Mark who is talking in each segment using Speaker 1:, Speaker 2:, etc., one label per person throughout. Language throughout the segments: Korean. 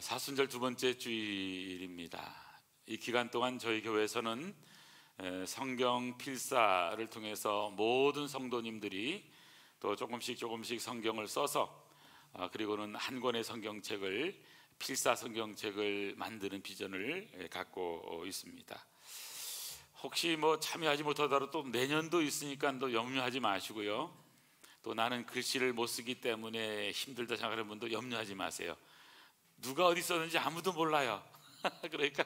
Speaker 1: 사순절 두 번째 주일입니다. 이 기간 동안 저희 교회에서는 성경 필사를 통해서 모든 성도님들이 또 조금씩 성경을 써서 그리고는 한 권의 성경책을 필사 성경책을 만드는 비전을 갖고 있습니다. 혹시 참여하지 못하더라도 또 내년도 있으니까 또 염려하지 마시고요. 또 나는 글씨를 못 쓰기 때문에 힘들다 생각하는 분도 염려하지 마세요. 누가 어디 썼는지 아무도 몰라요. 그러니까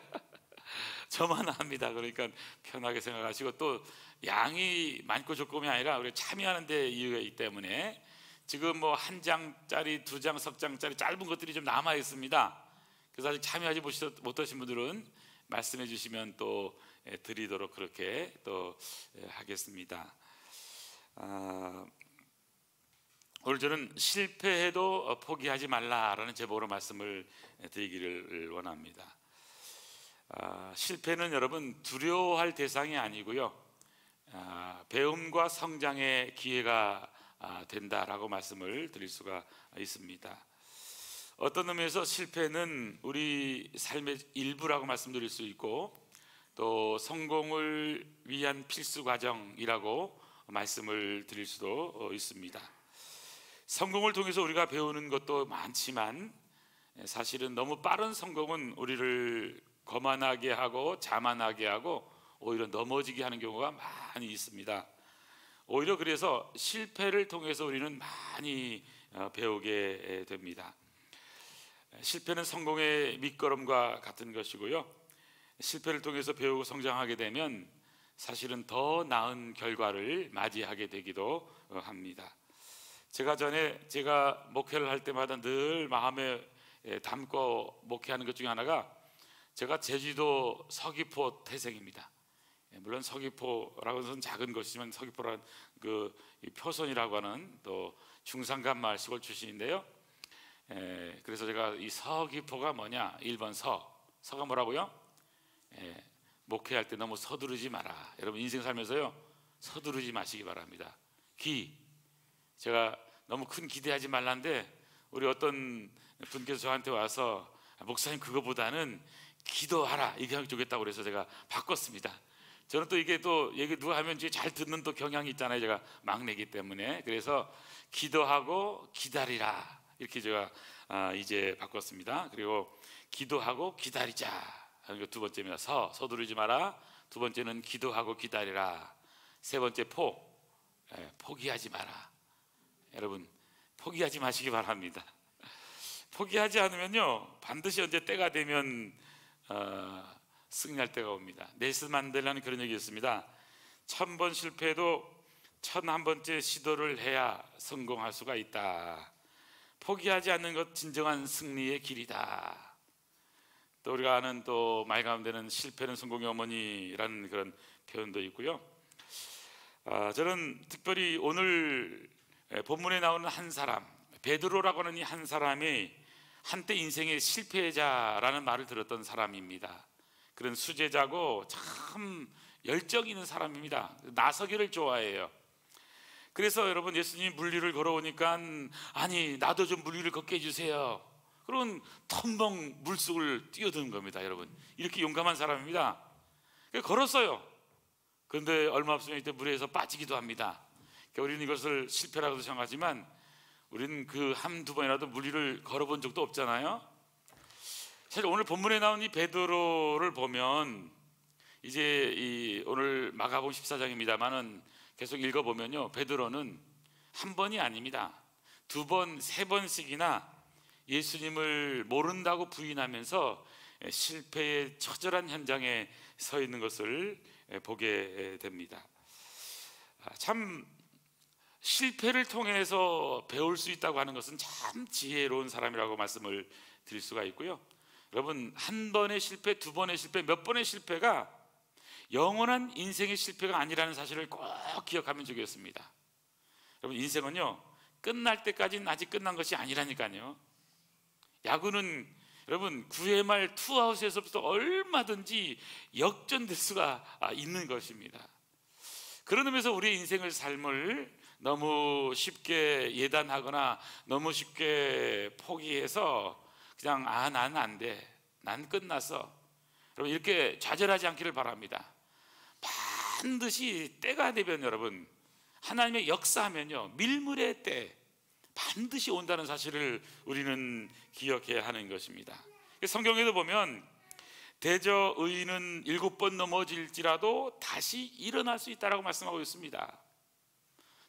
Speaker 1: 저만 압니다. 그러니까 편하게 생각하시고, 또 양이 많고 적음이 아니라 우리 참여하는 데 이유가 있기 때문에 지금 한 장짜리, 두 장, 석 장짜리 짧은 것들이 좀 남아 있습니다. 그래서 아직 참여하지 못하신 분들은 말씀해 주시면 또 드리도록 그렇게 또 하겠습니다. 오늘 저는 실패해도 포기하지 말라라는 제목으로 말씀을 드리기를 원합니다. 실패는 여러분 두려워할 대상이 아니고요, 배움과 성장의 기회가 된다라고 말씀을 드릴 수가 있습니다. 어떤 의미에서 실패는 우리 삶의 일부라고 말씀드릴 수 있고, 또 성공을 위한 필수 과정이라고 말씀을 드릴 수도 있습니다. 성공을 통해서 우리가 배우는 것도 많지만 사실은 너무 빠른 성공은 우리를 거만하게 하고 자만하게 하고 오히려 넘어지게 하는 경우가 많이 있습니다. 오히려 그래서 실패를 통해서 우리는 많이 배우게 됩니다. 실패는 성공의 밑거름과 같은 것이고요, 실패를 통해서 배우고 성장하게 되면 사실은 더 나은 결과를 맞이하게 되기도 합니다. 제가 목회를 할 때마다 늘 마음에 담고 목회하는 것 중에 하나가, 제가 제주도 서귀포 태생입니다. 물론 서귀포라고 해서는 작은 것이지만 서귀포라는 그 표선이라고 하는 또 중산간 마을 시골 출신인데요. 그래서 제가 이 서귀포가 뭐냐, 1번 서가 뭐라고요? 목회할 때 너무 서두르지 마라. 여러분 인생 살면서요, 서두르지 마시기 바랍니다. 제가 너무 큰 기대하지 말라는데 우리 어떤 분께서 저한테 와서 목사님 그거보다는 기도하라 이렇게 하면 좋겠다고 그래서 제가 바꿨습니다. 저는 또 이게 또 얘기 누가 하면 잘 듣는 또 경향이 있잖아요. 제가 막내기 때문에. 그래서 기도하고 기다리라 이렇게 제가 이제 바꿨습니다. 그리고 기도하고 기다리자, 두 번째입니다. 서두르지 마라. 두 번째는 기도하고 기다리라. 세 번째 포기하지 마라. 여러분 포기하지 마시기 바랍니다. 포기하지 않으면요, 반드시 언제 때가 되면 승리할 때가 옵니다. 넬슨 만델라는 그런 얘기 했습니다. 1000번 실패해도 1001번째 시도를 해야 성공할 수가 있다. 포기하지 않는 것 진정한 승리의 길이다. 또 우리가 아는 또 말 가운데는 실패는 성공의 어머니라는 그런 표현도 있고요. 저는 특별히 오늘 본문에 나오는 한 사람, 베드로라고 하는 이 한 사람이 한때 인생의 실패자라는 말을 들었던 사람입니다. 그런 수제자고 참 열정 있는 사람입니다. 나서기를 좋아해요. 그래서 여러분 예수님이 물리를 걸어오니까 아니 나도 좀 물리를 걷게 해주세요. 그런 텀벙 물속을 뛰어드는 겁니다. 여러분 이렇게 용감한 사람입니다. 걸었어요. 그런데 얼마 없으면 이때 물에서 빠지기도 합니다. 우리는 이것을 실패라고 생각하지만 우리는 그 한두 번이라도 물리를 걸어본 적도 없잖아요. 사실 오늘 본문에 나온 이 베드로를 보면 이제 오늘 마가복음 14장입니다만은 계속 읽어보면요, 베드로는 한 번이 아닙니다. 두 번, 세 번씩이나 예수님을 모른다고 부인하면서 실패의 처절한 현장에 서 있는 것을 보게 됩니다. 참 실패를 통해서 배울 수 있다고 하는 것은 참 지혜로운 사람이라고 말씀을 드릴 수가 있고요. 여러분 한 번의 실패, 두 번의 실패, 몇 번의 실패가 영원한 인생의 실패가 아니라는 사실을 꼭 기억하면 좋겠습니다. 여러분 인생은요, 끝날 때까지는 아직 끝난 것이 아니라니까요. 야구는 여러분 9회 말 투아웃에서부터 얼마든지 역전될 수가 있는 것입니다. 그런 의미에서 우리의 인생을 삶을 너무 쉽게 예단하거나 너무 쉽게 포기해서 그냥 난 안 돼, 난 끝났어, 여러분 이렇게 좌절하지 않기를 바랍니다. 반드시 때가 되면 여러분, 하나님의 역사하면요, 밀물의 때 반드시 온다는 사실을 우리는 기억해야 하는 것입니다. 성경에도 보면 대저 의인은 7번 넘어질지라도 다시 일어날 수 있다라고 말씀하고 있습니다.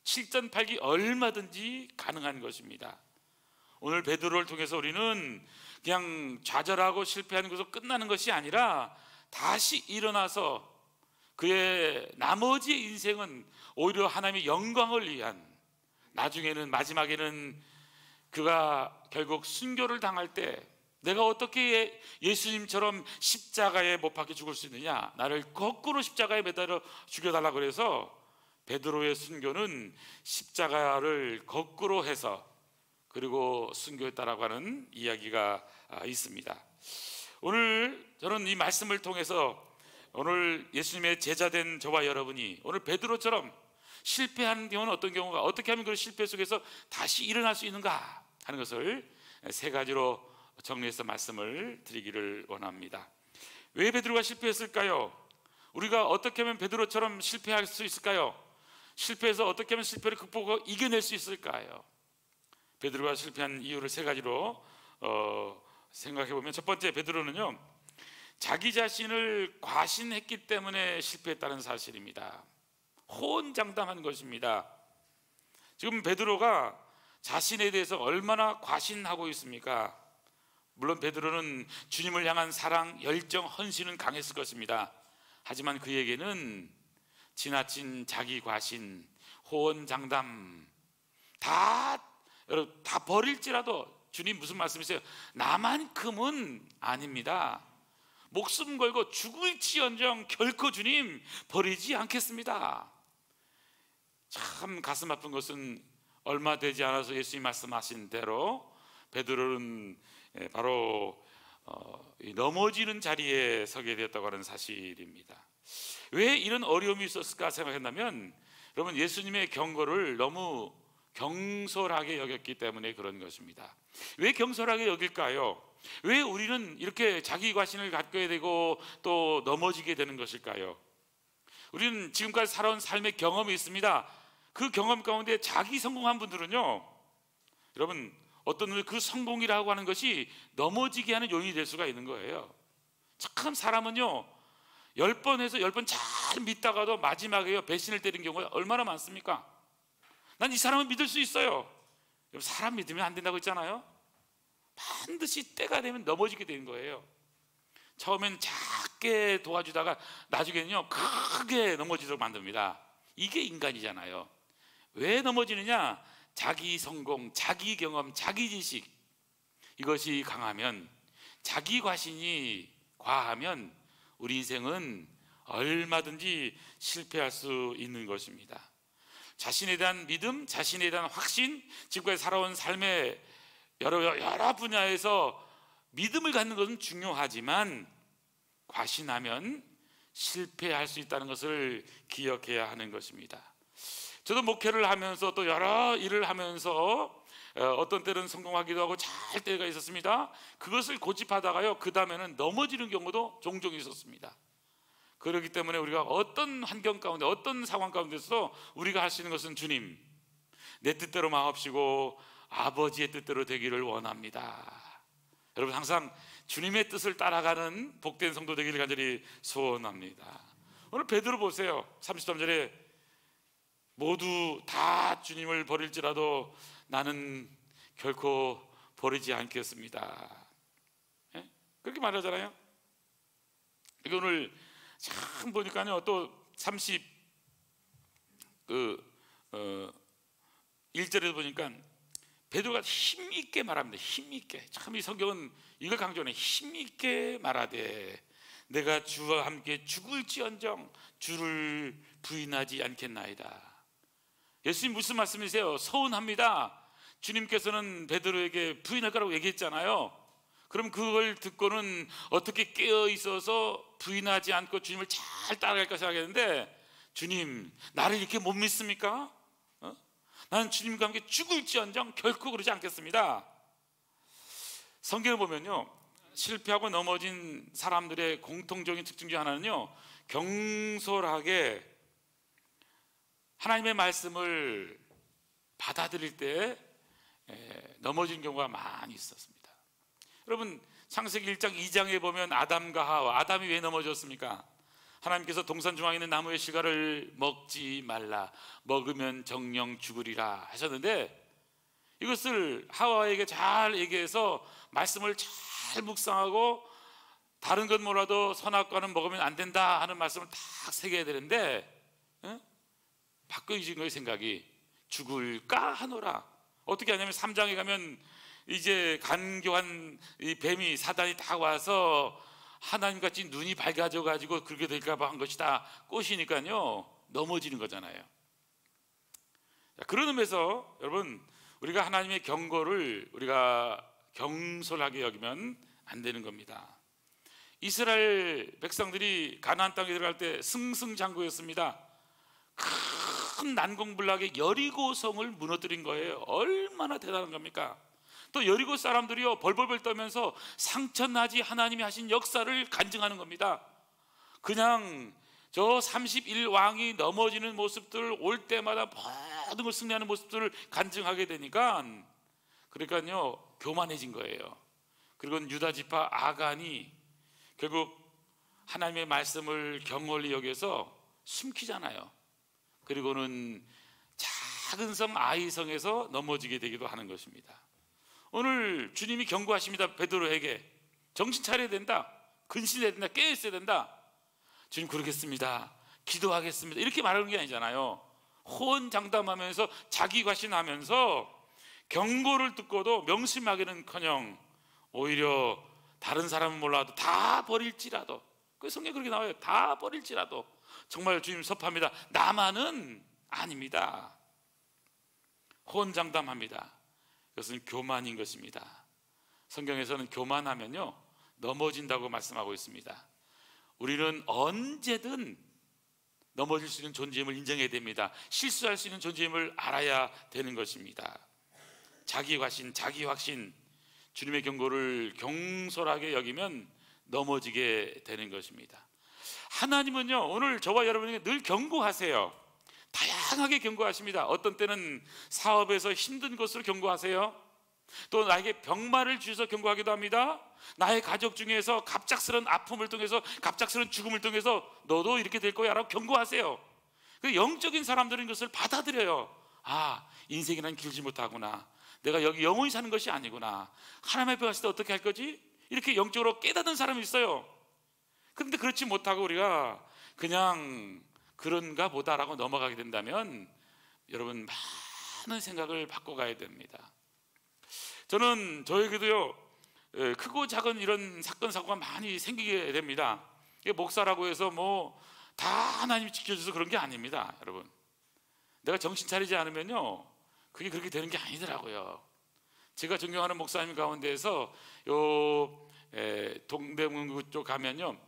Speaker 1: 7전 8기 얼마든지 가능한 것입니다. 오늘 베드로를 통해서 우리는 그냥 좌절하고 실패하는 것으로 끝나는 것이 아니라 다시 일어나서 그의 나머지 인생은 오히려 하나님의 영광을 위한, 나중에는 마지막에는 그가 결국 순교를 당할 때 내가 어떻게 예수님처럼 십자가에 못 박혀 죽을 수 있느냐, 나를 거꾸로 십자가에 매달아 죽여달라고 그래서 베드로의 순교는 십자가를 거꾸로 해서 그리고 순교했다라고 하는 이야기가 있습니다. 오늘 저는 이 말씀을 통해서 오늘 예수님의 제자된 저와 여러분이 오늘 베드로처럼 실패하는 경우는 어떤 경우가, 어떻게 하면 그 실패 속에서 다시 일어날 수 있는가 하는 것을 3가지로 정리해서 말씀을 드리기를 원합니다. 왜 베드로가 실패했을까요? 우리가 어떻게 하면 베드로처럼 실패할 수 있을까요? 실패해서 어떻게 하면 실패를 극복하고 이겨낼 수 있을까요? 베드로가 실패한 이유를 3가지로 생각해 보면, 첫 번째, 베드로는요 자기 자신을 과신했기 때문에 실패했다는 사실입니다. 호언장담한 것입니다. 지금 베드로가 자신에 대해서 얼마나 과신하고 있습니까? 물론 베드로는 주님을 향한 사랑, 열정, 헌신은 강했을 것입니다. 하지만 그에게는 지나친 자기 과신, 호언장담 다 버릴지라도, 주님 무슨 말씀이세요? 나만큼은 아닙니다. 목숨 걸고 죽을지언정 결코 주님 버리지 않겠습니다. 참 가슴 아픈 것은 얼마 되지 않아서 예수님 말씀하신 대로 베드로는 바로 넘어지는 자리에 서게 되었다고 하는 사실입니다. 왜 이런 어려움이 있었을까 생각한다면, 여러분 예수님의 경고를 너무 경솔하게 여겼기 때문에 그런 것입니다. 왜 경솔하게 여길까요? 왜 우리는 이렇게 자기 과신을 갖게 되고 또 넘어지게 되는 것일까요? 우리는 지금까지 살아온 삶의 경험이 있습니다. 그 경험 가운데 자기 성공한 분들은요, 여러분 어떤 분 그 성공이라고 하는 것이 넘어지게 하는 요인이 될 수가 있는 거예요. 참 사람은요 10번 해서 10번 잘 믿다가도 마지막에 배신을 때린 경우가 얼마나 많습니까? 난 이 사람을 믿을 수 있어요. 사람 믿으면 안 된다고 했잖아요. 반드시 때가 되면 넘어지게 되는 거예요. 처음엔 작게 도와주다가 나중에는요 크게 넘어지도록 만듭니다. 이게 인간이잖아요. 왜 넘어지느냐? 자기 성공, 자기 경험, 자기 지식, 이것이 강하면, 자기 과신이 과하면 우리 인생은 얼마든지 실패할 수 있는 것입니다. 자신에 대한 믿음, 자신에 대한 확신, 지금까지 살아온 삶의 여러 분야에서 믿음을 갖는 것은 중요하지만 과신하면 실패할 수 있다는 것을 기억해야 하는 것입니다. 저도 목회를 하면서 또 여러 일을 하면서 어떤 때는 성공하기도 하고 잘 때가 있었습니다. 그것을 고집하다가요 그 다음에는 넘어지는 경우도 종종 있었습니다. 그렇기 때문에 우리가 어떤 환경 가운데, 어떤 상황 가운데서 우리가 할 수 있는 것은, 주님 내 뜻대로 마옵시고 아버지의 뜻대로 되기를 원합니다. 여러분 항상 주님의 뜻을 따라가는 복된 성도 되기를 간절히 소원합니다. 오늘 베드로 보세요. 33절에 모두 다 주님을 버릴지라도 나는 결코 버리지 않겠습니다. 예? 그렇게 말하잖아요. 오늘 참 보니까요 또 1절에도 보니까 베드로가 힘있게 말합니다. 힘있게. 참 이 성경은 이걸 강조하네. 힘있게 말하되 내가 주와 함께 죽을지언정 주를 부인하지 않겠나이다. 예수님 무슨 말씀이세요? 서운합니다. 주님께서는 베드로에게 부인할 거라고 얘기했잖아요. 그럼 그걸 듣고는 어떻게 깨어 있어서 부인하지 않고 주님을 잘 따라갈까 생각했는데, 주님 나를 이렇게 못 믿습니까? 나는 주님과 함께 죽을지언정 결코 그러지 않겠습니다. 성경을 보면요, 실패하고 넘어진 사람들의 공통적인 특징 중 하나는요, 경솔하게 하나님의 말씀을 받아들일 때 넘어진 경우가 많이 있었습니다. 여러분, 창세기 1장 2장에 보면 아담과 하와, 아담이 왜 넘어졌습니까? 하나님께서 동산 중앙에 있는 나무의 실과를 먹지 말라, 먹으면 정령 죽으리라 하셨는데, 이것을 하와에게 잘 얘기해서 말씀을 잘 묵상하고 다른 건 몰라도 선악과는 먹으면 안 된다 하는 말씀을 딱 새겨야 되는데, 바꿔진 거예요. 생각이 죽을까 하노라. 어떻게 하냐면 3장에 가면 이제 간교한 이 뱀이, 사단이 다 와서 하나님같이 눈이 밝아져 가지고 그렇게 될까 봐 한 것이다 꼬시니까요, 넘어지는 거잖아요. 그런 의미에서 여러분, 우리가 하나님의 경고를 우리가 경솔하게 여기면 안 되는 겁니다. 이스라엘 백성들이 가나안 땅에 들어갈 때 승승장구였습니다. 큰 난공불락의 여리고성을 무너뜨린 거예요. 얼마나 대단한 겁니까? 또 여리고 사람들이요, 벌벌벌 떠면서 상천하지 하나님이 하신 역사를 간증하는 겁니다. 그냥 저 31왕이 넘어지는 모습들, 올 때마다 모든 걸 승리하는 모습들을 간증하게 되니까, 그러니까요, 교만해진 거예요. 그리고 유다 지파 아간이 결국 하나님의 말씀을 경홀히 여겨서 숨기잖아요. 그리고는 작은 성 아이성에서 넘어지게 되기도 하는 것입니다. 오늘 주님이 경고하십니다. 베드로에게 정신 차려야 된다, 근신해야 된다, 깨어 있어야 된다. 주님, 그러겠습니다, 기도하겠습니다, 이렇게 말하는 게 아니잖아요. 호언장담하면서 자기 과신하면서 경고를 듣고도 명심하기는커녕 오히려 다른 사람은 몰라도 다 버릴지라도, 그 성경에 그렇게 나와요. 다 버릴지라도. 정말 주님 섭합니다. 나만은 아닙니다. 호언장담합니다. 그것은 교만인 것입니다. 성경에서는 교만하면요, 넘어진다고 말씀하고 있습니다. 우리는 언제든 넘어질 수 있는 존재임을 인정해야 됩니다. 실수할 수 있는 존재임을 알아야 되는 것입니다. 자기 과신, 자기 확신, 주님의 경고를 경솔하게 여기면 넘어지게 되는 것입니다. 하나님은요, 오늘 저와 여러분에게 늘 경고하세요. 다양하게 경고하십니다. 어떤 때는 사업에서 힘든 것으로 경고하세요. 또 나에게 병마를 주셔서 경고하기도 합니다. 나의 가족 중에서 갑작스런 아픔을 통해서, 갑작스런 죽음을 통해서 너도 이렇게 될 거야 라고 경고하세요. 영적인 사람들은 이것을 받아들여요. 아, 인생이란 길지 못하구나, 내가 여기 영원히 사는 것이 아니구나, 하나님 앞에 갔을 때 어떻게 할 거지? 이렇게 영적으로 깨닫는 사람이 있어요. 그런데 그렇지 못하고 우리가 그냥 그런가 보다라고 넘어가게 된다면 여러분, 많은 생각을 바꿔가야 됩니다. 저는 저에게도요, 크고 작은 이런 사건 사고가 많이 생기게 됩니다. 목사라고 해서 뭐 다 하나님이 지켜줘서 그런 게 아닙니다. 여러분, 내가 정신 차리지 않으면요, 그게 그렇게 되는 게 아니더라고요. 제가 존경하는 목사님 가운데에서 동대문구 쪽 가면요,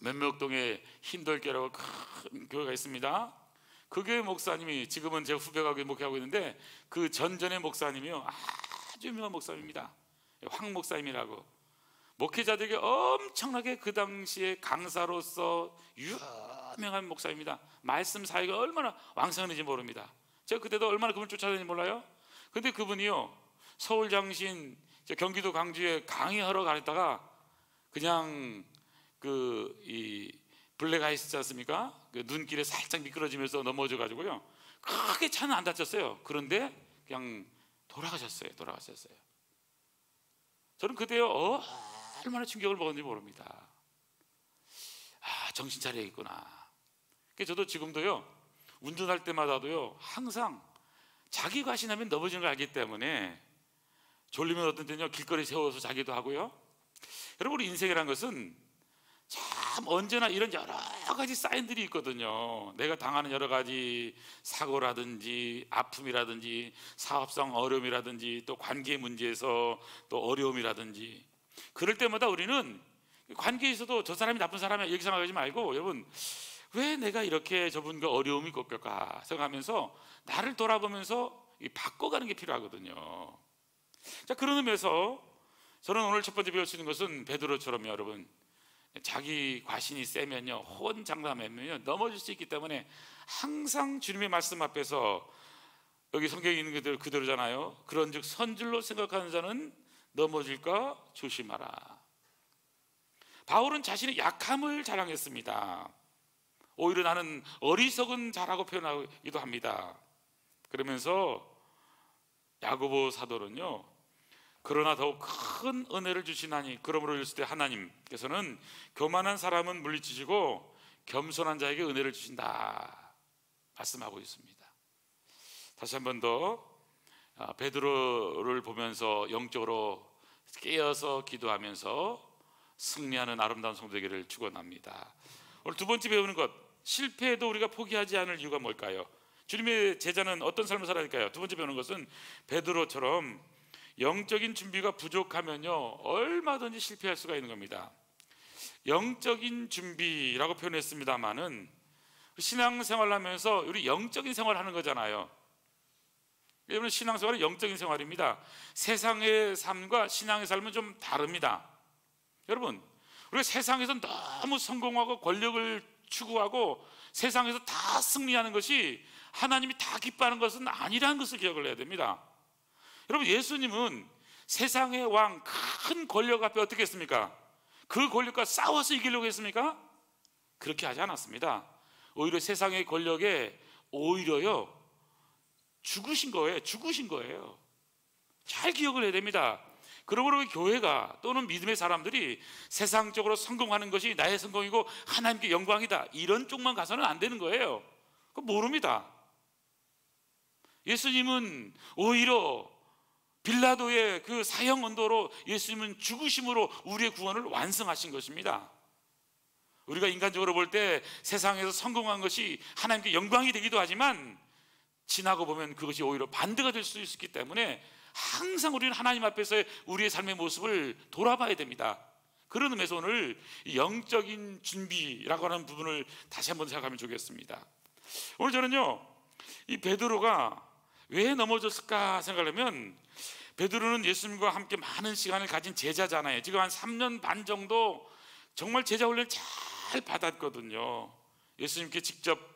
Speaker 1: 면목동에 흰돌교라고 큰 교회가 있습니다. 그 교회 목사님이, 지금은 제 후배가 목회하고 있는데, 그 전전의 목사님이요, 아주 유명한 목사님입니다. 황 목사님이라고. 목회자들에게 엄청나게 그 당시에 강사로서 유명한 목사입니다. 말씀 사이가 얼마나 왕성한지 모릅니다. 제가 그때도 얼마나 그분을 쫓아다니는지 몰라요. 근데 그분이요, 서울 장신, 경기도 광주에 강의하러 가다가 그냥 이 블랙 아이스 있지 않습니까? 그 눈길에 살짝 미끄러지면서 넘어져 가지고요, 크게 차는 안 다쳤어요. 그런데 그냥 돌아가셨어요. 저는 그때요, 얼마나 충격을 먹었는지 모릅니다. 아, 정신 차려야겠구나. 저도 지금도요, 운전할 때마다도요, 항상 자기 과신하면 넘어지는 걸 알기 때문에 졸리면 어떤 때는요, 길거리 세워서 자기도 하고요. 여러분, 우리 인생이라는 것은 참 언제나 이런 여러 가지 사인들이 있거든요. 내가 당하는 여러 가지 사고라든지 아픔이라든지 사업상 어려움이라든지 또 관계 문제에서 또 어려움이라든지, 그럴 때마다 우리는 관계에서도 저 사람이 나쁜 사람이야 이렇게 생각하지 말고, 여러분, 왜 내가 이렇게 저분과 어려움이 겪을까 생각하면서 나를 돌아보면서 바꿔가는 게 필요하거든요. 자, 그런 의미에서 저는 오늘 첫 번째 배울 수 있는 것은 베드로처럼요, 여러분, 자기 과신이 세면요, 호언장담하면요 넘어질 수 있기 때문에 항상 주님의 말씀 앞에서, 여기 성경에 있는 것들 그대로잖아요. 그런즉 선줄로 생각하는 자는 넘어질까 조심하라. 바울은 자신의 약함을 자랑했습니다. 오히려 나는 어리석은 자라고 표현하기도 합니다. 그러면서 야고보 사도는요, 그러나 더욱 큰 은혜를 주시나니 그러므로 이랬을 때 하나님께서는 교만한 사람은 물리치시고 겸손한 자에게 은혜를 주신다 말씀하고 있습니다. 다시 한 번 더 베드로를 보면서 영적으로 깨어서 기도하면서 승리하는 아름다운 성도 되기를 축원합니다. 오늘 두 번째 배우는 것, 실패해도 우리가 포기하지 않을 이유가 뭘까요? 주님의 제자는 어떤 삶을 살아야 할까요? 두 번째 배우는 것은 베드로처럼 영적인 준비가 부족하면요 얼마든지 실패할 수가 있는 겁니다. 영적인 준비라고 표현했습니다만은 신앙생활을 하면서 우리 영적인 생활을 하는 거잖아요. 여러분, 신앙생활은 영적인 생활입니다. 세상의 삶과 신앙의 삶은 좀 다릅니다. 여러분, 우리가 세상에서 너무 성공하고 권력을 추구하고 세상에서 다 승리하는 것이 하나님이 다 기뻐하는 것은 아니라는 것을 기억을 해야 됩니다. 여러분, 예수님은 세상의 왕 큰 권력 앞에 어떻게 했습니까? 그 권력과 싸워서 이기려고 했습니까? 그렇게 하지 않았습니다. 오히려 세상의 권력에 오히려요 죽으신 거예요. 잘 기억을 해야 됩니다. 그러므로 교회가 또는 믿음의 사람들이 세상적으로 성공하는 것이 나의 성공이고 하나님께 영광이다 이런 쪽만 가서는 안 되는 거예요. 그거 모릅니다. 예수님은 오히려 빌라도의 그 사형 언도로 예수님은 죽으심으로 우리의 구원을 완성하신 것입니다. 우리가 인간적으로 볼 때 세상에서 성공한 것이 하나님께 영광이 되기도 하지만 지나고 보면 그것이 오히려 반대가 될 수 있기 때문에 항상 우리는 하나님 앞에서의 우리의 삶의 모습을 돌아봐야 됩니다. 그런 의미에서 오늘 영적인 준비라고 하는 부분을 다시 한번 생각하면 좋겠습니다. 오늘 저는요 이 베드로가 왜 넘어졌을까 생각하면, 베드로는 예수님과 함께 많은 시간을 가진 제자잖아요. 지금 한 3년 반 정도 정말 제자 훈련을 잘 받았거든요. 예수님께 직접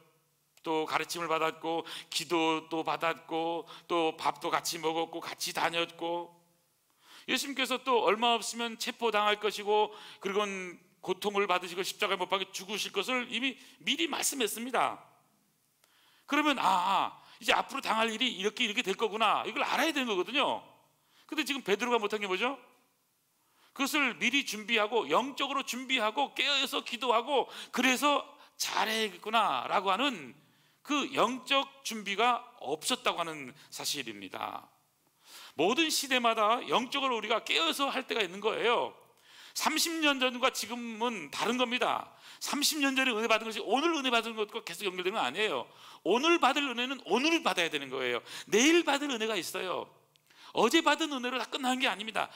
Speaker 1: 또 가르침을 받았고 기도도 받았고 또 밥도 같이 먹었고 같이 다녔고, 예수님께서 또 얼마 없으면 체포당할 것이고 그리고 고통을 받으시고 십자가에 못 박혀 죽으실 것을 이미 미리 말씀했습니다. 그러면 이제 앞으로 당할 일이 이렇게 될 거구나, 이걸 알아야 되는 거거든요. 근데 지금 베드로가 못한 게 뭐죠? 그것을 미리 준비하고 영적으로 준비하고 깨어서 기도하고 그래서 잘해야겠구나 라고 하는 그 영적 준비가 없었다고 하는 사실입니다. 모든 시대마다 영적으로 우리가 깨어서 할 때가 있는 거예요. 30년 전과 지금은 다른 겁니다. 30년 전에 은혜 받은 것이 오늘 은혜 받은 것과 계속 연결되는 건 아니에요. 오늘 받을 은혜는 오늘 받아야 되는 거예요. 내일 받을 은혜가 있어요. 어제 받은 은혜로 다 끝나는 게 아닙니다.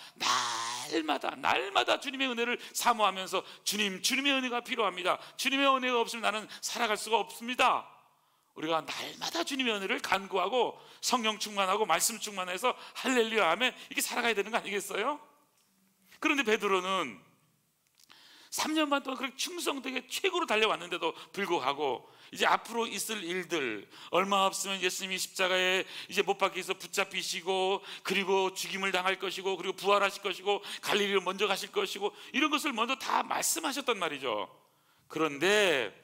Speaker 1: 날마다 주님의 은혜를 사모하면서 주님의 은혜가 필요합니다. 주님의 은혜가 없으면 나는 살아갈 수가 없습니다. 우리가 날마다 주님의 은혜를 간구하고 성령 충만하고 말씀 충만해서 할렐루야 하면 이렇게 살아가야 되는 거 아니겠어요? 그런데 베드로는 3년 반 동안 그렇게 충성되게 최고로 달려왔는데도 불구하고 이제 앞으로 있을 일들, 얼마 없으면 예수님이 십자가에 이제 못 박혀서 붙잡히시고 그리고 죽임을 당할 것이고 그리고 부활하실 것이고 갈릴리로 먼저 가실 것이고 이런 것을 먼저 다 말씀하셨단 말이죠. 그런데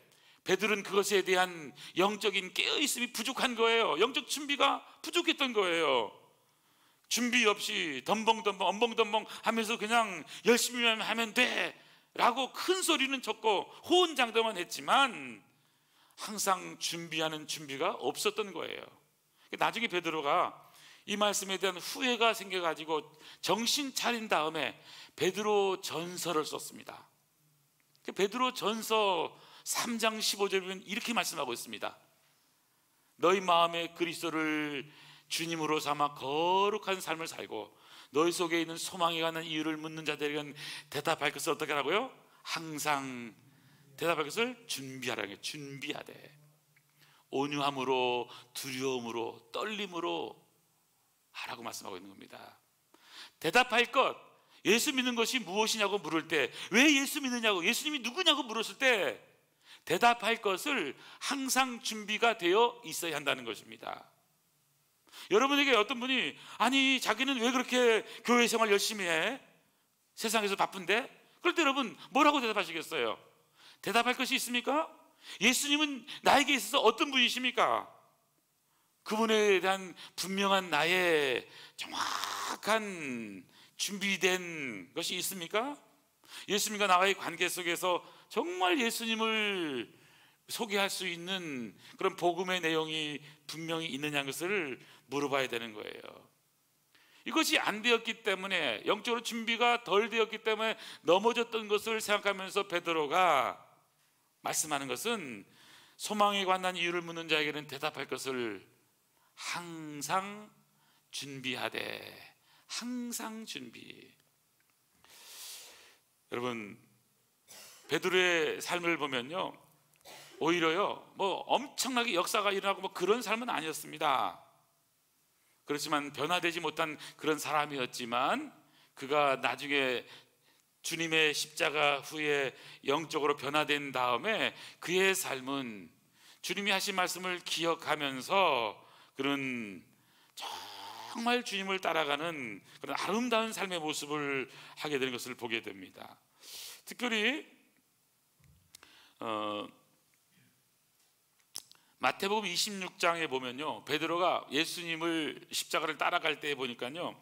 Speaker 1: 베드로는 그것에 대한 영적인 깨어있음이 부족한 거예요. 영적 준비가 부족했던 거예요. 준비 없이 엄벙덤벙 하면서 그냥 열심히 하면 돼 라고 큰 소리는 쳤고 호언장담만 했지만 항상 준비하는 준비가 없었던 거예요. 나중에 베드로가 이 말씀에 대한 후회가 생겨가지고 정신 차린 다음에 베드로 전서를 썼습니다. 베드로 전서 3장 15절에 보면 이렇게 말씀하고 있습니다. 너희 마음에 그리스도를 주님으로 삼아 거룩한 삶을 살고 너희 속에 있는 소망에 관한 이유를 묻는 자들에게는 대답할 것을 어떻게 하라고요? 항상 대답할 것을 준비하라는 게, 준비하되 온유함으로 두려움으로 떨림으로 하라고 말씀하고 있는 겁니다. 대답할 것, 예수 믿는 것이 무엇이냐고 물을 때, 왜 예수 믿느냐고, 예수님이 누구냐고 물었을 때 대답할 것을 항상 준비가 되어 있어야 한다는 것입니다. 여러분에게 어떤 분이 아니 자기는 왜 그렇게 교회 생활 열심히 해? 세상에서 바쁜데? 그럴 때 여러분 뭐라고 대답하시겠어요? 대답할 것이 있습니까? 예수님은 나에게 있어서 어떤 분이십니까? 그분에 대한 분명한 나의 정확한 준비된 것이 있습니까? 예수님과 나와의 관계 속에서 정말 예수님을 소개할 수 있는 그런 복음의 내용이 분명히 있느냐는 것을 물어봐야 되는 거예요. 이것이 안 되었기 때문에, 영적으로 준비가 덜 되었기 때문에 넘어졌던 것을 생각하면서 베드로가 말씀하는 것은, 소망에 관한 이유를 묻는 자에게는 대답할 것을 항상 준비하되, 항상 준비. 여러분, 베드로의 삶을 보면요, 오히려요 뭐 엄청나게 역사가 일어나고 뭐 그런 삶은 아니었습니다. 그렇지만 변화되지 못한 그런 사람이었지만, 그가 나중에 주님의 십자가 후에 영적으로 변화된 다음에 그의 삶은 주님이 하신 말씀을 기억하면서 그런 정말 주님을 따라가는 그런 아름다운 삶의 모습을 하게 되는 것을 보게 됩니다. 특별히 마태복음 26장에 보면요, 베드로가 예수님을 십자가를 따라갈 때 보니까요,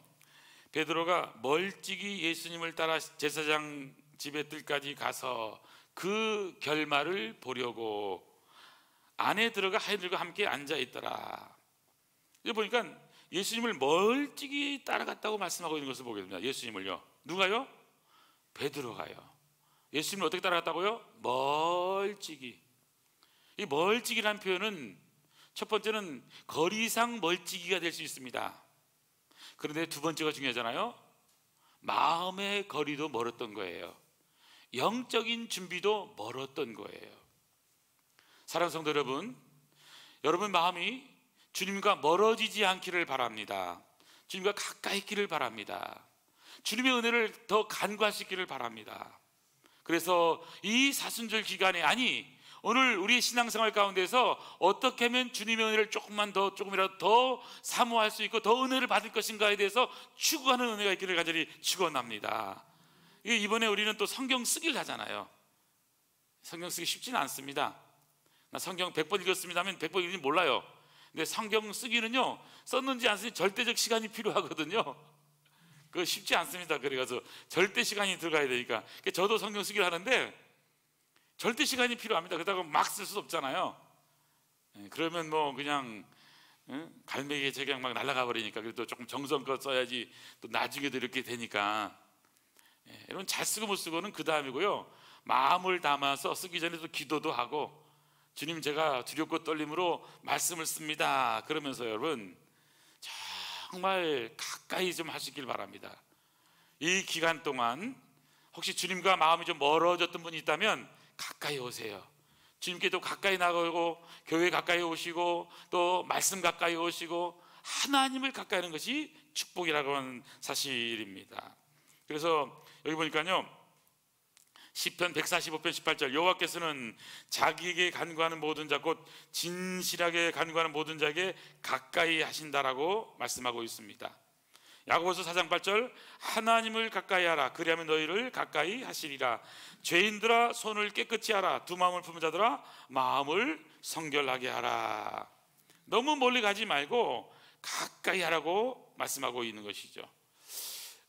Speaker 1: 베드로가 멀찍이 예수님을 따라 제사장 집의 뜰까지 가서 그 결말을 보려고 안에 들어가 아이들과 함께 앉아 있더라. 이제 보니까 예수님을 멀찍이 따라갔다고 말씀하고 있는 것을 보게 됩니다. 예수님을요. 누가요? 베드로가요. 예수님을 어떻게 따라갔다고요? 멀찍이. 이 멀찍이라는 표현은 첫 번째는 거리상 멀찍이가 될 수 있습니다. 그런데 두 번째가 중요하잖아요. 마음의 거리도 멀었던 거예요. 영적인 준비도 멀었던 거예요. 사랑하는 성도 여러분, 여러분 마음이 주님과 멀어지지 않기를 바랍니다. 주님과 가까이 있기를 바랍니다. 주님의 은혜를 더 간과시키기를 바랍니다. 그래서 이 사순절 기간에, 아니 오늘 우리의 신앙생활 가운데서 어떻게 하면 주님의 은혜를 조금이라도 더 사모할 수 있고 더 은혜를 받을 것인가에 대해서 추구하는 은혜가 있기를 간절히 축원합니다. 이번에 우리는 또 성경 쓰기를 하잖아요. 성경 쓰기 쉽지는 않습니다. 나 성경 100번 읽었습니다 하면 100번 읽는지 몰라요. 근데 성경 쓰기는요, 썼는지 안 썼는지 절대적 시간이 필요하거든요. 그거 쉽지 않습니다. 그래가지고 절대 시간이 들어가야 되니까. 저도 성경 쓰기를 하는데 절대 시간이 필요합니다. 그러다가 막 쓸 수 없잖아요. 그러면 뭐 그냥 갈매기의 재경 막 날아가 버리니까, 그래도 조금 정성껏 써야지 또 나중에도 이렇게 되니까. 여러분, 잘 쓰고 못 쓰고는 그 다음이고요, 마음을 담아서 쓰기 전에 도 기도도 하고, 주님 제가 두렵고 떨림으로 말씀을 씁니다 그러면서 여러분 정말 가까이 좀 하시길 바랍니다. 이 기간 동안 혹시 주님과 마음이 좀 멀어졌던 분이 있다면 가까이 오세요. 주님께 또 가까이 나가고, 교회 가까이 오시고, 또 말씀 가까이 오시고, 하나님을 가까이 하는 것이 축복이라고 하는 사실입니다. 그래서 여기 보니까요, 시편 145편 18절, 여호와께서는 자기에게 간구하는 모든 자, 곧 진실하게 간구하는 모든 자에게 가까이 하신다라고 말씀하고 있습니다. 야고보서 4장 8절, 하나님을 가까이 하라, 그리하면 너희를 가까이 하시리라. 죄인들아 손을 깨끗이 하라, 두 마음을 품은 자들아 마음을 성결하게 하라. 너무 멀리 가지 말고 가까이 하라고 말씀하고 있는 것이죠.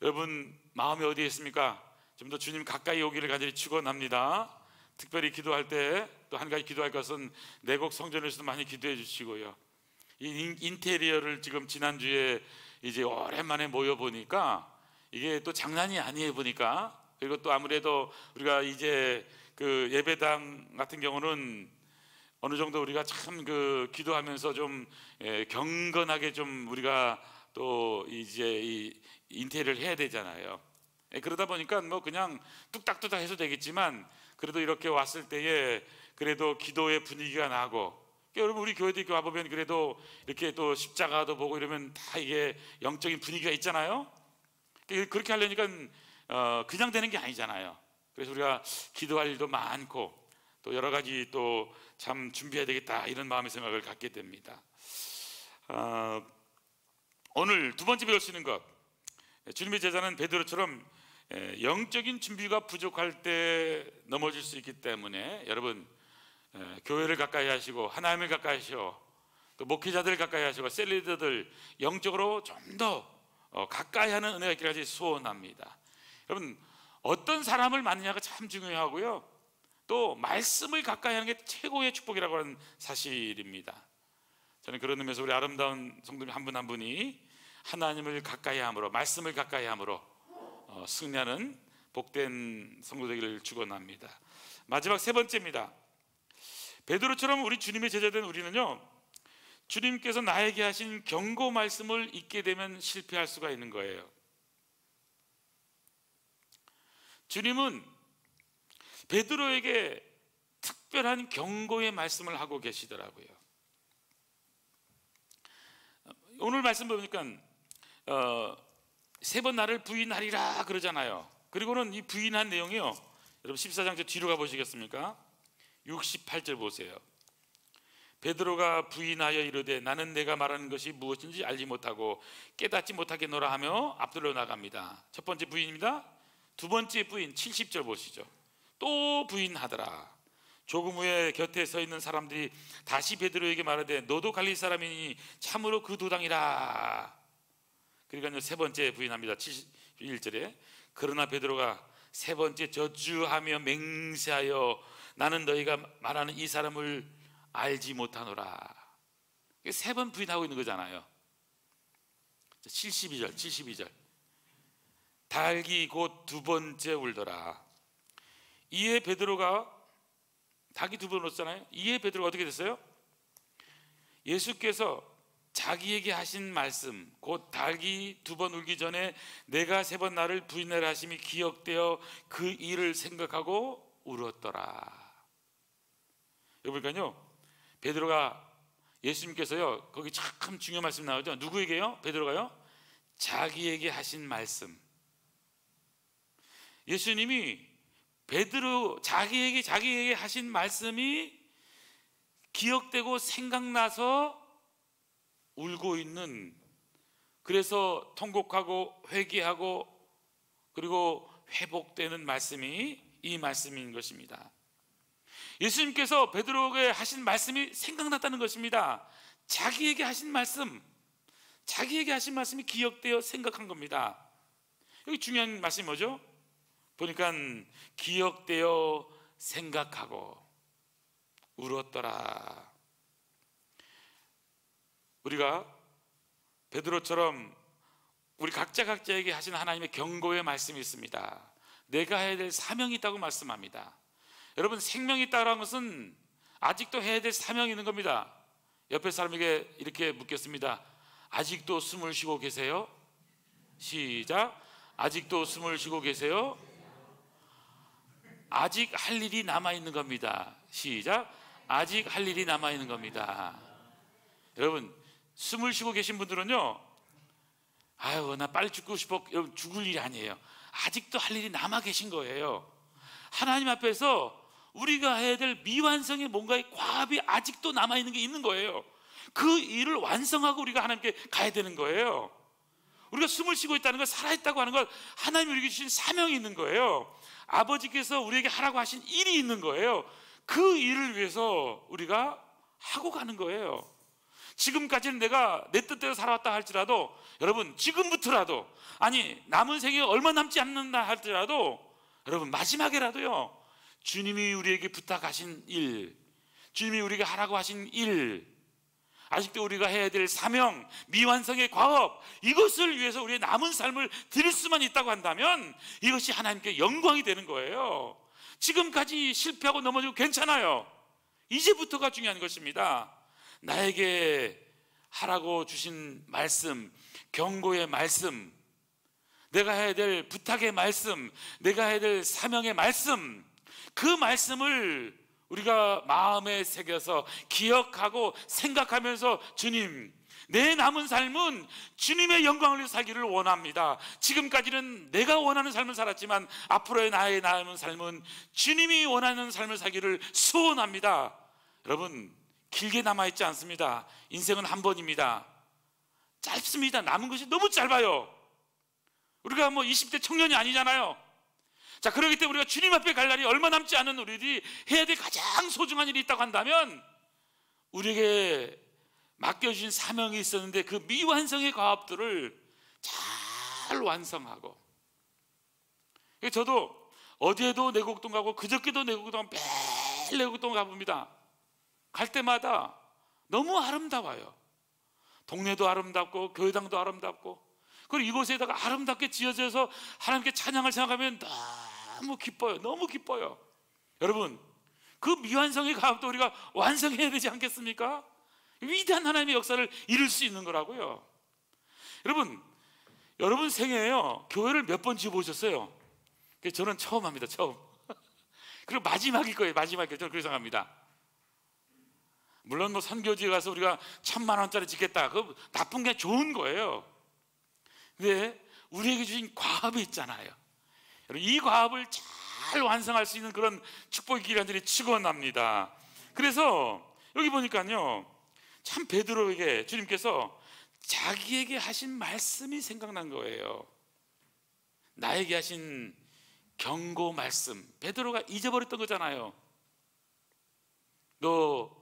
Speaker 1: 여러분 마음이 어디에 있습니까? 좀 더 주님 가까이 오기를 간절히 축원합니다. 특별히 기도할 때 또 한 가지 기도할 것은 내곡 성전에서도 많이 기도해 주시고요. 이 인테리어를 지금 지난주에 이제 오랜만에 모여 보니까 이게 또 장난이 아니에요 보니까. 그리고 또 아무래도 우리가 이제 그 예배당 같은 경우는 어느 정도 우리가 참 그 기도하면서 좀 경건하게 좀 우리가 또 이제 이 인테리어를 해야 되잖아요. 그러다 보니까 뭐 그냥 뚝딱뚝딱 해서 되겠지만, 그래도 이렇게 왔을 때에 그래도 기도의 분위기가 나고, 여러분 우리 교회도 이렇게 와보면 그래도 이렇게 또 십자가도 보고 이러면 다 이게 영적인 분위기가 있잖아요. 그렇게 하려니까 그냥 되는 게 아니잖아요. 그래서 우리가 기도할 일도 많고 또 여러 가지 또 참 준비해야 되겠다 이런 마음의 생각을 갖게 됩니다. 오늘 두 번째 배울 수 있는 것, 주님의 제자는 베드로처럼 영적인 준비가 부족할 때 넘어질 수 있기 때문에 여러분 교회를 가까이 하시고 하나님을 가까이 하시고 또 목회자들을 가까이 하시고 셀리더들 영적으로 좀 더 가까이 하는 은혜가 있기를 소원합니다. 여러분 어떤 사람을 만나냐가 참 중요하고요, 또 말씀을 가까이 하는 게 최고의 축복이라고 하는 사실입니다. 저는 그런 의미에서 우리 아름다운 성도님 한 분 한 분이 하나님을 가까이 함으로 말씀을 가까이 함으로 승리하는 복된 성도 되기를 축원합니다. 마지막 세 번째입니다. 베드로처럼 우리 주님의 제자된 우리는요, 주님께서 나에게 하신 경고 말씀을 잊게 되면 실패할 수가 있는 거예요. 주님은 베드로에게 특별한 경고의 말씀을 하고 계시더라고요. 오늘 말씀 보니까 세 번 나를 부인하리라 그러잖아요. 그리고는 이 부인한 내용이요, 여러분 14장 뒤로 가보시겠습니까? 68절 보세요. 베드로가 부인하여 이르되 나는 내가 말하는 것이 무엇인지 알지 못하고 깨닫지 못하겠노라 하며 앞들러 나갑니다. 첫 번째 부인입니다. 두 번째 부인 70절 보시죠. 또 부인하더라. 조금 후에 곁에 서 있는 사람들이 다시 베드로에게 말하되 너도 갈릴 사람이니 참으로 그 도당이라. 그러니까 세 번째 부인합니다. 71절에 그러나 베드로가 세 번째 저주하며 맹세하여 나는 너희가 말하는 이 사람을 알지 못하노라. 세 번 부인하고 있는 거잖아요. 72절 닭이 곧 두 번째 울더라. 이에 베드로가, 닭이 두 번 울었잖아요. 이에 베드로가 어떻게 됐어요? 예수께서 자기에게 하신 말씀, 곧 닭이 두 번 울기 전에 내가 세 번 나를 부인하라 하심이 기억되어 그 일을 생각하고 울었더라. 여러분요, 베드로가, 예수님께서요 거기 참 중요한 말씀 나오죠. 누구에게요? 베드로가요? 자기에게 하신 말씀. 예수님이 베드로 자기에게 하신 말씀이 기억되고 생각나서 울고 있는, 그래서 통곡하고 회개하고 그리고 회복되는 말씀이 이 말씀인 것입니다. 예수님께서 베드로에게 하신 말씀이 생각났다는 것입니다. 자기에게 하신 말씀, 자기에게 하신 말씀이 기억되어 생각한 겁니다. 여기 중요한 말씀이 뭐죠? 보니까 기억되어 생각하고 울었더라. 우리가 베드로처럼 우리 각자에게 하신 하나님의 경고의 말씀이 있습니다. 내가 해야 될 사명이 있다고 말씀합니다. 여러분, 생명이 있다는 것은 아직도 해야 될 사명이 있는 겁니다. 옆에 사람에게 이렇게 묻겠습니다. 아직도 숨을 쉬고 계세요? 시작. 아직도 숨을 쉬고 계세요? 아직 할 일이 남아있는 겁니다. 시작. 아직 할 일이 남아있는 겁니다. 여러분, 숨을 쉬고 계신 분들은요, 아유 나 빨리 죽고 싶어, 죽을 일이 아니에요. 아직도 할 일이 남아 계신 거예요. 하나님 앞에서 우리가 해야 될 미완성의 뭔가의 과업이 아직도 남아있는 게 있는 거예요. 그 일을 완성하고 우리가 하나님께 가야 되는 거예요. 우리가 숨을 쉬고 있다는 걸, 살아있다고 하는 걸 하나님이 우리에게 주신 사명이 있는 거예요. 아버지께서 우리에게 하라고 하신 일이 있는 거예요. 그 일을 위해서 우리가 하고 가는 거예요. 지금까지는 내가 내 뜻대로 살아왔다 할지라도, 여러분 지금부터라도, 아니 남은 생에 얼마 남지 않는다 할지라도, 여러분 마지막에라도요, 주님이 우리에게 부탁하신 일, 주님이 우리에게 하라고 하신 일, 아직도 우리가 해야 될 사명, 미완성의 과업, 이것을 위해서 우리의 남은 삶을 드릴 수만 있다고 한다면 이것이 하나님께 영광이 되는 거예요. 지금까지 실패하고 넘어지고 괜찮아요. 이제부터가 중요한 것입니다. 나에게 하라고 주신 말씀, 경고의 말씀, 내가 해야 될 부탁의 말씀, 내가 해야 될 사명의 말씀, 그 말씀을 우리가 마음에 새겨서 기억하고 생각하면서, 주님 내 남은 삶은 주님의 영광을 위해 살기를 원합니다. 지금까지는 내가 원하는 삶을 살았지만 앞으로의 나의 남은 삶은 주님이 원하는 삶을 살기를 소원합니다. 여러분, 길게 남아있지 않습니다. 인생은 한 번입니다. 짧습니다. 남은 것이 너무 짧아요. 우리가 20대 청년이 아니잖아요. 자, 그렇기 때문에 우리가 주님 앞에 갈 날이 얼마 남지 않은 우리들이 해야 될 가장 소중한 일이 있다고 한다면, 우리에게 맡겨주신 사명이 있었는데 그 미완성의 과업들을 잘 완성하고, 저도 어제도 내곡동 가고 그저께도 내곡동, 매일 내곡동 가봅니다. 갈 때마다 너무 아름다워요. 동네도 아름답고 교회당도 아름답고, 그리고 이곳에다가 아름답게 지어져서 하나님께 찬양을 생각하면 너무 기뻐요. 너무 기뻐요. 여러분, 그 미완성의 과업도 우리가 완성해야 되지 않겠습니까? 위대한 하나님의 역사를 이룰 수 있는 거라고요. 여러분 생애에요, 교회를 몇 번 지어보셨어요? 저는 처음 합니다. 처음. 그리고 마지막일 거예요. 마지막일 거예요. 저는 그렇게 생각합니다. 물론 선교지에 가서 우리가 1,000만 원짜리 짓겠다, 그거 나쁜 게 좋은 거예요. 근데 우리에게 주신 과업이 있잖아요. 이 과업을 잘 완성할 수 있는 그런 축복의 기간들이 축원합니다. 그래서 여기 보니까요, 참 베드로에게 주님께서 자기에게 하신 말씀이 생각난 거예요. 나에게 하신 경고 말씀, 베드로가 잊어버렸던 거잖아요. 너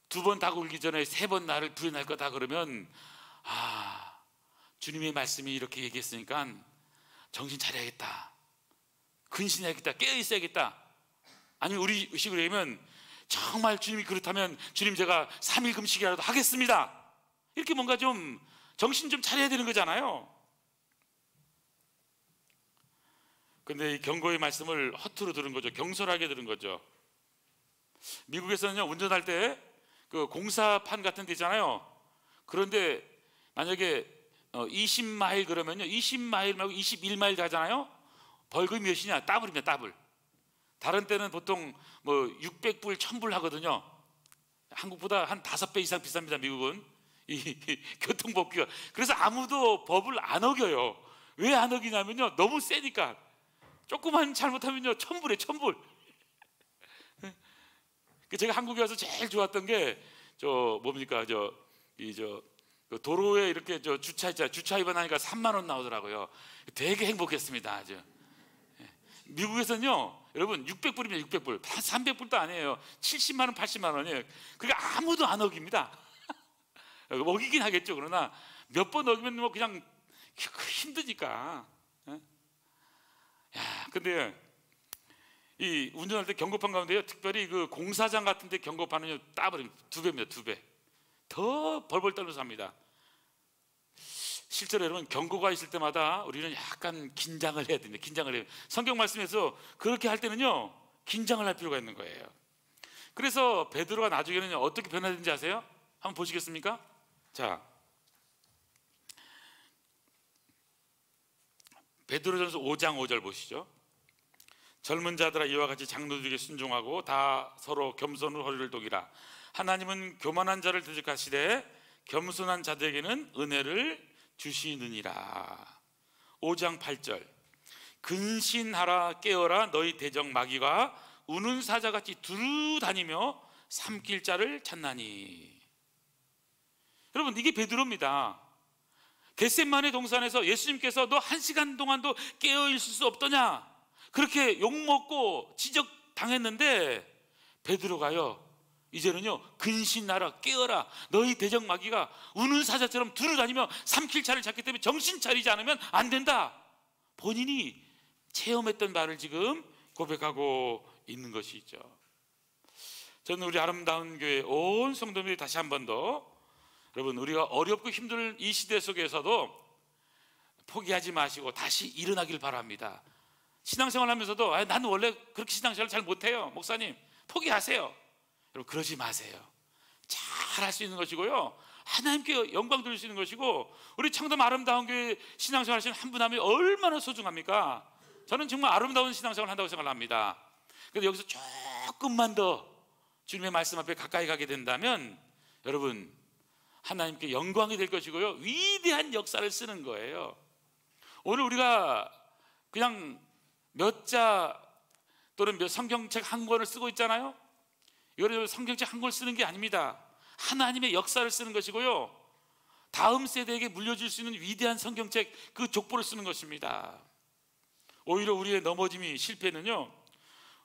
Speaker 1: 2번 닭 울기 전에 3번 나를 부인할 거다 그러면, 주님의 말씀이 이렇게 얘기했으니까 정신 차려야겠다, 근신해야겠다, 깨어있어야겠다. 아니면 우리 식으로 얘기하면, 정말 주님이 그렇다면 주님 제가 3일 금식이라도 하겠습니다, 이렇게 뭔가 좀 정신 좀 차려야 되는 거잖아요. 근데 이 경고의 말씀을 허투루 들은 거죠. 경솔하게 들은 거죠. 미국에서는요, 운전할 때 그 공사판 같은 데 있잖아요. 그런데 만약에 20마일 그러면요, 20마일 말고 21마일 가잖아요. 벌금이 몇이냐? 더블입니다. 더블. 다른 때는 보통 600불, 1000불 하거든요. 한국보다 한 5배 이상 비쌉니다. 미국은 이 교통법규가. 그래서 아무도 법을 안 어겨요. 왜 안 어기냐면요, 너무 세니까. 조금만 잘못하면요, 1000불에 1000불. 제가 한국에 와서 제일 좋았던 게 그 도로에 이렇게 주차했잖아요. 주차 위반하니까 3만 원 나오더라고요. 되게 행복했습니다. 아주. 미국에서는요, 여러분 600불이면 600불, 300불도 아니에요. 70만 원, 80만 원이에요. 그러니까 아무도 안 어깁니다. 어기긴 하겠죠. 그러나 몇 번 어기면 그냥 힘드니까. 근데 이 운전할 때 경고판 가운데요, 특별히 그 공사장 같은 데 경고판은요, 따버리면 2배입니다. 2배. 더 벌벌 떨면서 합니다. 실제로 여러분, 경고가 있을 때마다 우리는 약간 긴장을 해야 됩니다. 긴장을 해요. 성경 말씀에서 그렇게 할 때는요, 긴장을 할 필요가 있는 거예요. 그래서 베드로가 나중에는 어떻게 변화되는지 아세요? 한번 보시겠습니까? 자, 베드로전서 5장 5절 보시죠. 젊은 자들아, 이와 같이 장로들에게 순종하고 다 서로 겸손으로 허리를 독이라. 하나님은 교만한 자를 대적하시되 겸손한 자들에게는 은혜를 주시느니라. 5장 8절. 근신하라, 깨어라, 너희 대적 마귀가 우는 사자같이 두루 다니며 삼킬 자를 찾나니. 여러분, 이게 베드로입니다. 겟세마네 동산에서 예수님께서 너 1시간 동안도 깨어 있을 수 없더냐, 그렇게 욕먹고 지적당했는데, 베드로가요, 이제는요, 근신하라, 깨어라, 너희 대적 마귀가 우는 사자처럼 두루 다니며 삼킬 자를 찾기 때문에 정신 차리지 않으면 안 된다. 본인이 체험했던 말을 지금 고백하고 있는 것이죠. 저는 우리 아름다운 교회 온 성도들이 다시 한 번 더, 여러분, 우리가 어렵고 힘든 이 시대 속에서도 포기하지 마시고 다시 일어나길 바랍니다. 신앙생활 하면서도 나는 원래 그렇게 신앙생활 잘 못해요, 목사님, 포기하세요. 여러분, 그러지 마세요. 잘 할 수 있는 것이고요, 하나님께 영광 돌릴 수 있는 것이고, 우리 청담 아름다운 교회 신앙생활 하시는 한 분 하면 얼마나 소중합니까? 저는 정말 아름다운 신앙생활 한다고 생각합니다. 그런데 여기서 조금만 더 주님의 말씀 앞에 가까이 가게 된다면, 여러분, 하나님께 영광이 될 것이고요, 위대한 역사를 쓰는 거예요. 오늘 우리가 그냥 몇 자 또는 몇 성경책 한 권을 쓰고 있잖아요. 이거를 성경책 한 권을 쓰는 게 아닙니다. 하나님의 역사를 쓰는 것이고요, 다음 세대에게 물려줄 수 있는 위대한 성경책, 그 족보를 쓰는 것입니다. 오히려 우리의 넘어짐이, 실패는요,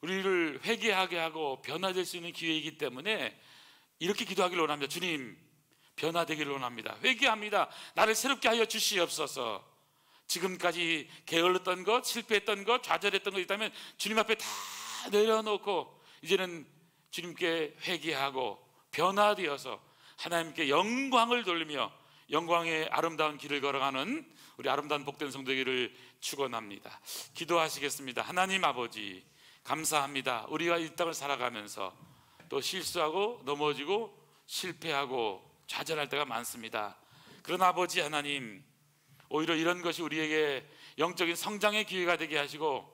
Speaker 1: 우리를 회개하게 하고 변화될 수 있는 기회이기 때문에 이렇게 기도하기를 원합니다. 주님, 변화되기를 원합니다. 회개합니다. 나를 새롭게 하여 주시옵소서. 지금까지 게을렀던 것, 실패했던 것, 좌절했던 것 있다면 주님 앞에 다 내려놓고 이제는 주님께 회개하고 변화되어서 하나님께 영광을 돌리며 영광의 아름다운 길을 걸어가는 우리 아름다운 복된 성도기를 축원합니다. 기도하시겠습니다. 하나님 아버지, 감사합니다. 우리가 이 땅을 살아가면서 또 실수하고 넘어지고 실패하고 좌절할 때가 많습니다. 그러나 아버지 하나님, 오히려 이런 것이 우리에게 영적인 성장의 기회가 되게 하시고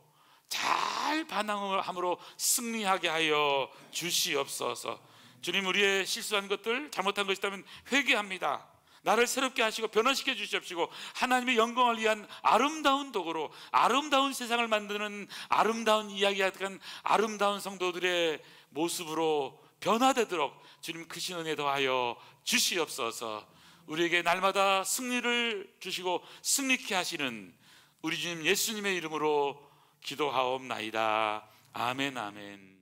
Speaker 1: 잘 반응함으로 승리하게 하여 주시옵소서. 주님, 우리의 실수한 것들, 잘못한 것이 있다면 회개합니다. 나를 새롭게 하시고 변화시켜 주시옵시고 하나님의 영광을 위한 아름다운 도구로 아름다운 세상을 만드는 아름다운 이야기가 된 아름다운 성도들의 모습으로 변화되도록 주님 크신 은혜 더하여 주시옵소서. 우리에게 날마다 승리를 주시고 승리케 하시는 우리 주님 예수님의 이름으로 기도하옵나이다. 아멘, 아멘.